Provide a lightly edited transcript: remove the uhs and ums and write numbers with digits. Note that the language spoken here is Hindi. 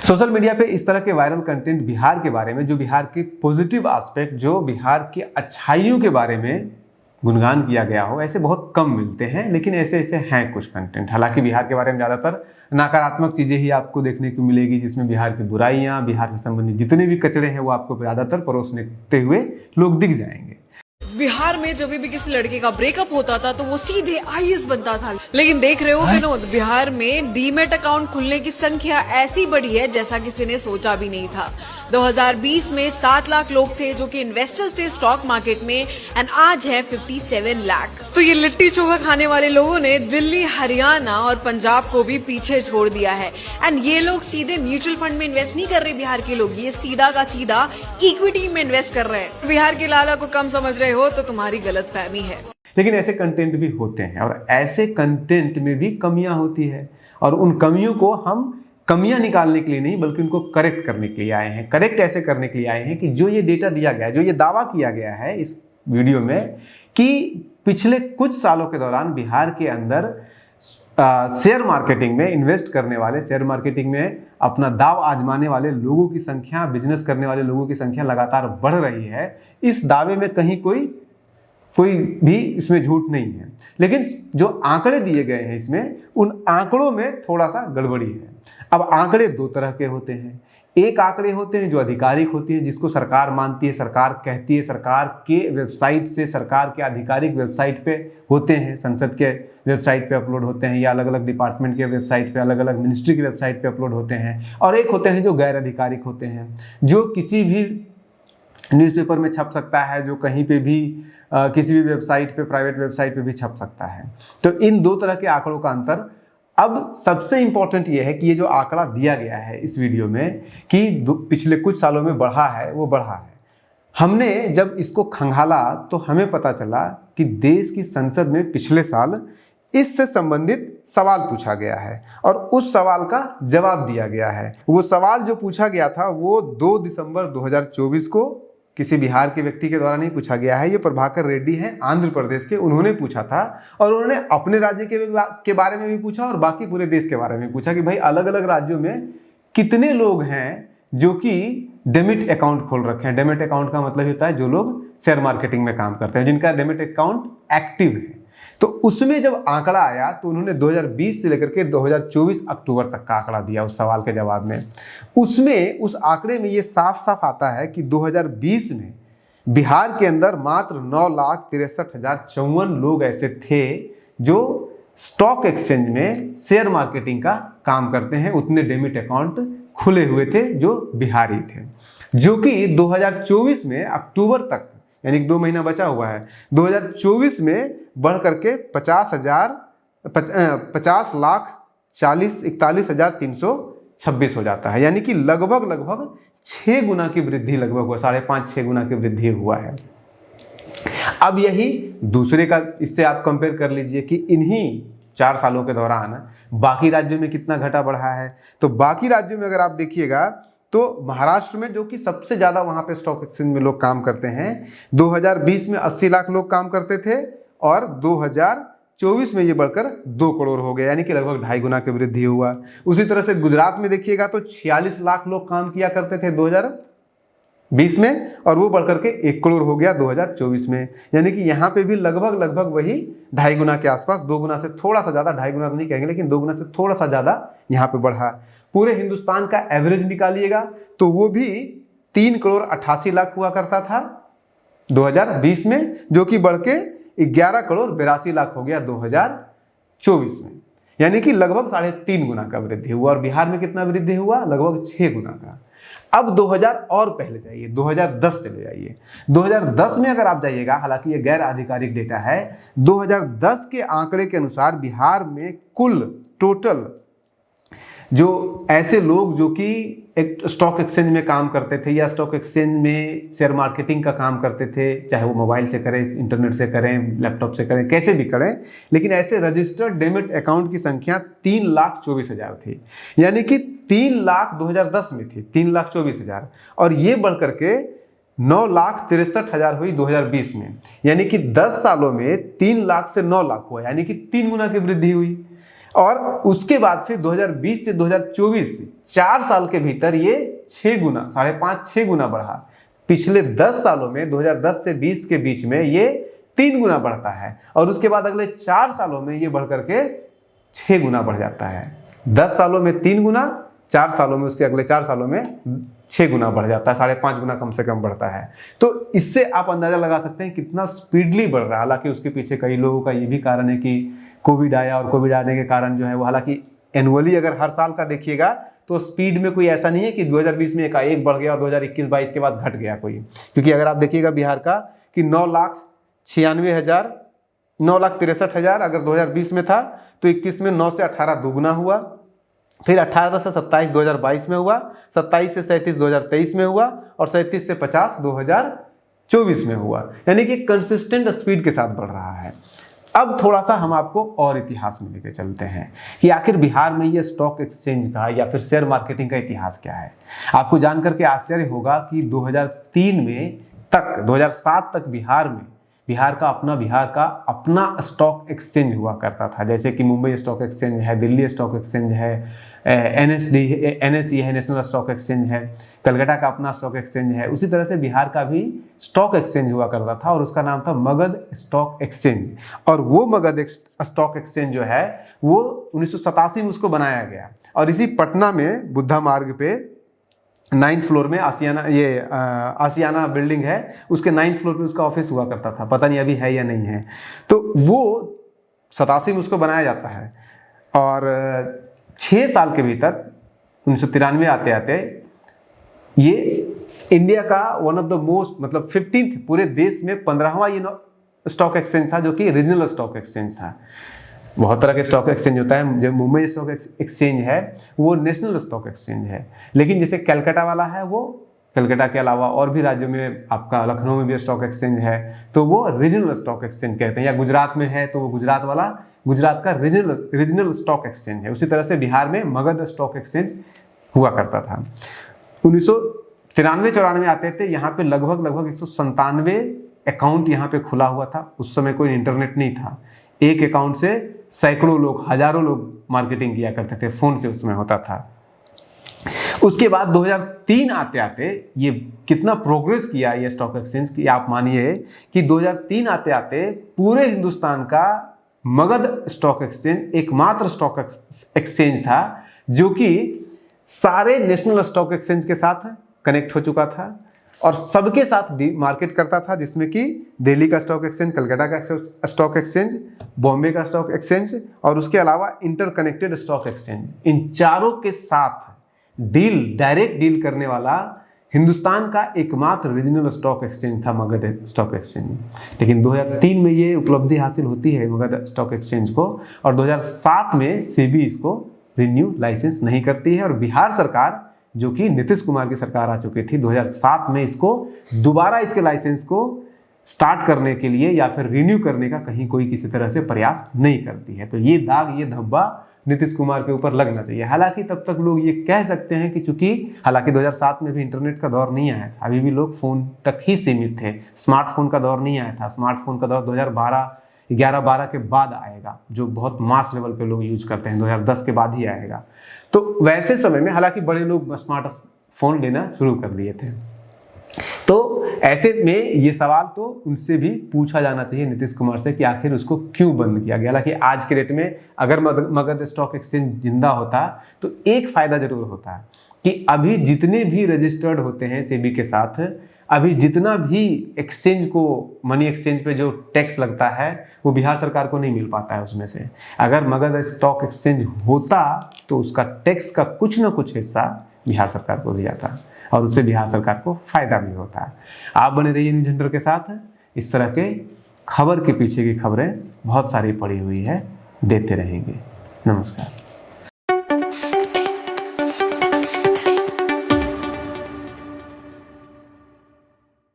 सोशल मीडिया पे इस तरह के वायरल कंटेंट बिहार के बारे में, जो बिहार के पॉजिटिव एस्पेक्ट, जो बिहार की अच्छाइयों के बारे में गुणगान किया गया हो, ऐसे बहुत कम मिलते हैं। लेकिन ऐसे ऐसे हैं कुछ कंटेंट। हालांकि बिहार के बारे में ज़्यादातर नकारात्मक चीज़ें ही आपको देखने को मिलेगी, जिसमें बिहार की बुराइयां, बिहार से संबंधित जितने भी कचरे हैं वो आपको ज़्यादातर परोसते हुए लोग दिख जाएंगे। बिहार में जब भी किसी लड़के का ब्रेकअप होता था तो वो सीधे आईएएस बनता था। लेकिन देख रहे हो विनोद, बिहार में डीमेट अकाउंट खुलने की संख्या ऐसी बढ़ी है जैसा किसी ने सोचा भी नहीं था। 2020 में 7 लाख लोग थे जो कि इन्वेस्टर्स थे स्टॉक मार्केट में, एंड आज है 57 लाख। तो ये लिट्टी चोखा खाने वाले लोगों ने दिल्ली, हरियाणा और पंजाब को भी पीछे छोड़ दिया है। एंड ये लोग सीधे म्यूचुअल फंड में इन्वेस्ट नहीं कर रहे बिहार के लोग, ये सीधा का सीधा इक्विटी में इन्वेस्ट कर रहे हैं। बिहार के लाला को कम समझ रहे हो तो तुम्हारी गलतफहमी है। लेकिन ऐसे कंटेंट भी होते हैं और ऐसे कंटेंट में भी कमियां होती है, और उन कमियों को हम कमियां निकालने के लिए नहीं बल्कि उनको करेक्ट करने के लिए आए हैं। करेक्ट ऐसे करने के लिए आए हैं कि जो ये डेटा दिया गया है, जो ये दावा किया गया है इस वीडियो में कि पिछले कुछ सालों के दौरान बिहार के अंदर शेयर मार्केटिंग में इन्वेस्ट करने वाले, शेयर मार्केटिंग में अपना दाव आजमाने वाले लोगों की संख्या, बिजनेस करने वाले लोगों की संख्या लगातार बढ़ रही है। इस दावे में कहीं कोई भी इसमें झूठ नहीं है। लेकिन जो आंकड़े दिए गए हैं इसमें, उन आंकड़ों में थोड़ा सा गड़बड़ी है। अब आंकड़े दो तरह के होते हैं। एक आंकड़े होते हैं जो आधिकारिक होती हैं, जिसको सरकार मानती है, सरकार कहती है, सरकार के वेबसाइट से, सरकार के आधिकारिक वेबसाइट पे होते हैं, संसद के वेबसाइट पे अपलोड होते हैं, या अलग अलग डिपार्टमेंट के वेबसाइट पे, अलग अलग मिनिस्ट्री की वेबसाइट पे अपलोड होते हैं। और एक होते हैं जो गैर आधिकारिक होते हैं, जो किसी भी न्यूज़पेपर में छप सकता है, जो कहीं पे भी किसी भी वेबसाइट पे, प्राइवेट वेबसाइट पे भी छप सकता है। तो इन दो तरह के आंकड़ों का अंतर। अब सबसे इंपॉर्टेंट ये है कि ये जो आंकड़ा दिया गया है इस वीडियो में कि पिछले कुछ सालों में बढ़ा है, वो बढ़ा है। हमने जब इसको खंगाला तो हमें पता चला कि देश की संसद में पिछले साल इससे संबंधित सवाल पूछा गया है और उस सवाल का जवाब दिया गया है। वो सवाल जो पूछा गया था वो 2 दिसंबर 2024 को किसी बिहार के व्यक्ति के द्वारा नहीं पूछा गया है। ये प्रभाकर रेड्डी हैं, आंध्र प्रदेश के, उन्होंने पूछा था। और उन्होंने अपने राज्य के बारे में भी पूछा और बाकी पूरे देश के बारे में पूछा कि भाई अलग अलग राज्यों में कितने लोग हैं जो कि डेमिट अकाउंट खोल रखे हैं। डेमिट अकाउंट का मतलब होता है जो लोग शेयर मार्केटिंग में काम करते हैं, जिनका डेमिट अकाउंट एक्टिव है। तो उसमें जब आंकड़ा आया तो उन्होंने 2020 से लेकर के 2024 अक्टूबर तक का आंकड़ा दिया उस सवाल के जवाब में। उसमें उस आंकड़े में ये साफ साफ आता है कि 2020 में बिहार के अंदर मात्र 9,63,054 लोग ऐसे थे जो स्टॉक एक्सचेंज में शेयर मार्केटिंग का काम करते हैं। उतने डेमिट अकाउंट खुले हुए थे जो बिहारी थे, जो कि 2024 में अक्टूबर तक, यानी कि 2 महीना बचा हुआ है, 2024 में बढ़ करके 50,41,326 हो जाता है। यानी कि लगभग 6 गुना की वृद्धि, लगभग 5.5-6 गुना की वृद्धि हुआ है। अब यही दूसरे का, इससे आप कंपेयर कर लीजिए कि इन्हीं 4 सालों के दौरान बाकी राज्यों में कितना घटा बढ़ा है। तो बाकी राज्यों में अगर आप देखिएगा तो महाराष्ट्र में, जो कि सबसे ज़्यादा वहाँ पे स्टॉक एक्सचेंज में लोग काम करते हैं, 2020 में 80 लाख लोग काम करते थे और 2024 में ये बढ़कर 2 करोड़ हो गए, यानी कि लगभग 2.5 गुना की वृद्धि हुआ। उसी तरह से गुजरात में देखिएगा तो 46 लाख लोग काम किया करते थे 2020 में, और वो बढ़कर के 1 करोड़ हो गया 2024 में। यानी कि यहाँ पे भी लगभग वही 2.5 गुना के आसपास, 2 गुना से थोड़ा सा ज़्यादा, 2.5 गुना तो नहीं कहेंगे, लेकिन 2 गुना से थोड़ा सा ज़्यादा यहाँ पे बढ़ा। पूरे हिंदुस्तान का एवरेज निकालिएगा तो वो भी 3,88,00,000 हुआ करता था 2020 में, जो कि बढ़ के 11,82,00,000 हो गया 2024 में। यानी कि लगभग 3.5 गुना का वृद्धि हुआ। और बिहार में कितना वृद्धि हुआ? लगभग 6 गुना का। अब 2000 और पहले जाइए, 2010 चले जाइए। 2010 में अगर आप जाइएगा, हालांकि ये गैर आधिकारिक डेटा है, 2010 के आंकड़े के अनुसार बिहार में कुल टोटल जो ऐसे लोग जो कि एक स्टॉक एक्सचेंज में काम करते थे या स्टॉक एक्सचेंज में शेयर मार्केटिंग का काम करते थे, चाहे वो मोबाइल से करें, इंटरनेट से करें, लैपटॉप से करें, कैसे भी करें, लेकिन ऐसे रजिस्टर्ड डेमिट अकाउंट की संख्या 3,24,000 थी। यानी कि 3 लाख 2010 में थी, 3,24,000, और ये बढ़ करके 9,63,000 हुई 2020 में। यानी कि 10 सालों में 3 लाख से 9 लाख हुआ, यानी कि 3 गुना की वृद्धि हुई। और उसके बाद फिर 2020 से 2024 4 साल के भीतर ये 6 गुना, 5.5-6 गुना बढ़ा। पिछले 10 सालों में 2010 से 20 के बीच में ये 3 गुना बढ़ता है और उसके बाद अगले 4 सालों में ये बढ़ करके 6 गुना बढ़ जाता है। 10 सालों में 3 गुना, 4 सालों में, उसके अगले 4 सालों में 6 गुना बढ़ जाता है, 5.5 गुना कम से कम बढ़ता है। तो इससे आप अंदाजा लगा सकते हैं कितना स्पीडली बढ़ रहा है। हालांकि उसके पीछे कई लोगों का ये भी कारण है कि कोविड आया और कोविड आने के कारण जो है वो, हालांकि एनुअली अगर हर साल का देखिएगा तो स्पीड में कोई ऐसा नहीं है कि 2020 में एकाएक बढ़ गया और 2021-22 के बाद घट गया कोई। क्योंकि अगर आप देखिएगा बिहार का कि 9,63,000 अगर 2020 में था तो 21 में 9 से 18 दुगुना हुआ, फिर 18 से 27 2022 में हुआ, 27 से 37 2023 में हुआ और 37 से 50 2024 में हुआ। यानी कि कंसिस्टेंट स्पीड के साथ बढ़ रहा है। अब थोड़ा सा हम आपको और इतिहास में लेके चलते हैं कि आखिर बिहार में ये स्टॉक एक्सचेंज का या फिर शेयर मार्केटिंग का इतिहास क्या है। आपको जानकर के आश्चर्य होगा कि 2003 में तक 2007 तक बिहार का अपना स्टॉक एक्सचेंज हुआ करता था। जैसे कि मुंबई स्टॉक एक्सचेंज है, दिल्ली स्टॉक एक्सचेंज है, NSE है, नेशनल स्टॉक एक्सचेंज है, कलकत्ता का अपना स्टॉक एक्सचेंज है। उसी तरह से बिहार का भी स्टॉक एक्सचेंज हुआ करता था और उसका नाम था मगध स्टॉक एक्सचेंज। और वो मगध स्टॉक एक्सचेंज जो है वो 1987 में उसको बनाया गया और इसी पटना में बुद्धा मार्ग पे 9th फ्लोर में आसियाना बिल्डिंग है, उसके 9th फ्लोर पे उसका ऑफिस हुआ करता था। पता नहीं अभी है या नहीं है। तो वो 87 में उसको बनाया जाता है और 6 साल के भीतर 1993 आते आते ये इंडिया का वन ऑफ द मोस्ट, मतलब 15th पूरे देश में 15वां ये स्टॉक एक्सचेंज था जो कि रीजनल स्टॉक एक्सचेंज था। बहुत तरह के स्टॉक एक्सचेंज होता है। जो मुंबई स्टॉक एक्सचेंज है वो नेशनल स्टॉक एक्सचेंज है, लेकिन जैसे कलकत्ता वाला है वो कलकत्ता के अलावा और भी राज्यों में, आपका लखनऊ में भी स्टॉक एक्सचेंज है तो वो रीजनल स्टॉक एक्सचेंज कहते हैं, या गुजरात में है तो वो गुजरात का रीजनल स्टॉक एक्सचेंज है। उसी तरह से बिहार में मगध स्टॉक एक्सचेंज हुआ करता था। 1993-94 आते थे, यहाँ पे लगभग 197 अकाउंट यहाँ पे खुला हुआ था। उस समय कोई इंटरनेट नहीं था। एक अकाउंट से सैकड़ों लोग, हजारों लोग मार्केटिंग किया करते थे, फोन से उसमें होता था। उसके बाद 2003 आते आते ये कितना प्रोग्रेस किया ये स्टॉक एक्सचेंज की, आप मानिए कि 2003 आते आते पूरे हिंदुस्तान का मगध स्टॉक एक्सचेंज एकमात्र स्टॉक एक्सचेंज था जो कि सारे नेशनल स्टॉक एक्सचेंज के साथ कनेक्ट हो चुका था और सबके साथ मार्केट करता था, जिसमें कि दिल्ली का स्टॉक एक्सचेंज, कलकत्ता का स्टॉक एक्सचेंज, बॉम्बे का स्टॉक एक्सचेंज और उसके अलावा इंटरकनेक्टेड स्टॉक एक्सचेंज। इन चारों के साथ डायरेक्ट डील करने वाला हिंदुस्तान का एकमात्र रीजनल स्टॉक एक्सचेंज था मगध स्टॉक एक्सचेंज। लेकिन 2003 में ये उपलब्धि हासिल होती है मगध स्टॉक एक्सचेंज को और 2007 में सेबी इसको रिन्यू लाइसेंस नहीं करती है और बिहार सरकार, जो कि नीतीश कुमार की सरकार आ चुकी थी, 2007 में इसको दोबारा इसके लाइसेंस को स्टार्ट करने के लिए या फिर रिन्यू करने का कहीं कोई किसी तरह से प्रयास नहीं करती है। तो ये दाग, ये धब्बा नीतीश कुमार के ऊपर लगना चाहिए। हालांकि तब तक लोग ये कह सकते हैं कि चूंकि हालांकि 2007 में भी इंटरनेट का दौर नहीं आया था, अभी भी लोग फोन तक ही सीमित थे, स्मार्टफोन का दौर नहीं आया था। स्मार्टफोन का दौर 2011-12 के बाद आएगा, जो बहुत मास लेवल पे लोग यूज करते हैं, 2010 के बाद ही आएगा। तो वैसे समय में हालांकि बड़े लोग स्मार्टफोन लेना शुरू कर दिए थे। तो ऐसे में ये सवाल तो उनसे भी पूछा जाना चाहिए नीतीश कुमार से कि आखिर उसको क्यों बंद किया गया। हालांकि आज के डेट में अगर मगध स्टॉक एक्सचेंज जिंदा होता तो एक फायदा जरूर होता कि अभी जितने भी रजिस्टर्ड होते हैं सेबी के साथ, अभी जितना भी एक्सचेंज को, मनी एक्सचेंज पे जो टैक्स लगता है वो बिहार सरकार को नहीं मिल पाता है उसमें से। अगर मगध स्टॉक एक्सचेंज होता तो उसका टैक्स का कुछ ना कुछ हिस्सा बिहार सरकार को दिया जाता और उससे बिहार सरकार को फायदा भी होता है। आप बने रहिए न्यूज़ हंटर के साथ। इस तरह के खबर के पीछे की खबरें बहुत सारी पड़ी हुई है, देते रहेंगे। नमस्कार।